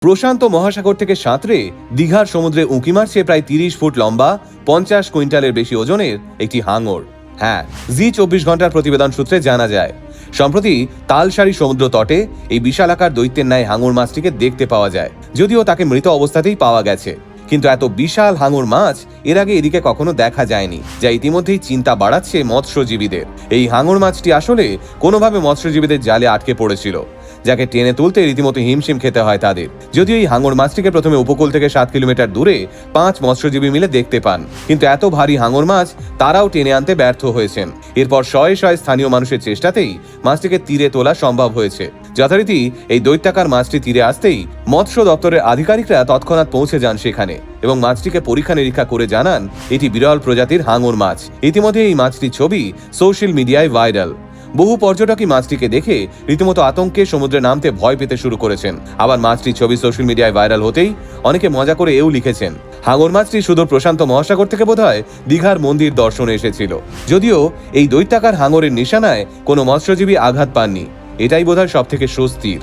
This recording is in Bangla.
প্রশান্ত মহাসাগর থেকে সাঁতরে দীঘার সমুদ্রে উঁকি মারছে প্রায় ৩০ ফুট লম্বা ৫০ কুইন্টালের বেশি ওজনের একটি হাঙর। হ্যাঁ, জি২৪ ঘন্টার প্রতিবেদন সূত্রে জানা যায়, সম্প্রতি তালসারি সমুদ্র তটে এই বিশালাকার দৈত্যের ন্যায় হাঙর মাছটিকে দেখতে পাওয়া যায়। যদিও তাকে মৃত অবস্থাতেই পাওয়া গেছে, কিন্তু এত বিশাল হাঙর মাছ এর আগে এদিকে কখনো দেখা যায়নি, যা ইতিমধ্যেই চিন্তা বাড়াচ্ছে মৎস্যজীবীদের। এই হাঙর মাছটি আসলে কোনোভাবে মৎস্যজীবীদের জালে আটকে পড়েছিল, যাকে টেনে তুলতে রীতিমতো হিমশিম খেতে হয় তাদের। যদিও এই হাঙর মাছটিকে প্রথমে উপকূল থেকে ৭ কিলোমিটার দূরে ৫ মৎস্যজীবী মিলে দেখতে পান, কিন্তু এত ভারী হাঙর মাছ তারাও টেনে আনতে ব্যর্থ হয়েছেন। এরপর শয়ে শয়ে স্থানীয় মানুষের চেষ্টাতেই মাছটিকে তীরে তোলা সম্ভব হয়েছে। যথারীতি এই দৈত্যাকার মাছটি তীরে আসতেই মৎস্য দপ্তরের আধিকারিকরা তৎক্ষণাৎ পৌঁছে যান সেখানে এবং মাছটিকে পরীক্ষা নিরীক্ষা করে জানান এটি বিরল প্রজাতির হাঙর মাছ। ইতিমধ্যে এই মাছটির ছবি সোশ্যাল মিডিয়ায় ভাইরাল। বহু পর্যটকই মাছটিকে দেখে রীতিমতো আতঙ্কে সমুদ্রে নামতে ভয় পেতে শুরু করেছেন। আবার মাছটির ছবি সোশ্যাল মিডিয়ায় ভাইরাল হতেই অনেকে মজা করে এও লিখেছেন, হাঙর মাছটি সুদূর প্রশান্ত মহাসাগর থেকে বোধহয় দীঘার মন্দির দর্শনে এসেছিল। যদিও এই দৈত্যাকার হাঙরের নিশানায় কোনো মৎস্যজীবী আঘাত পাননি, এটাই বোধহয় সব থেকে স্বস্তির।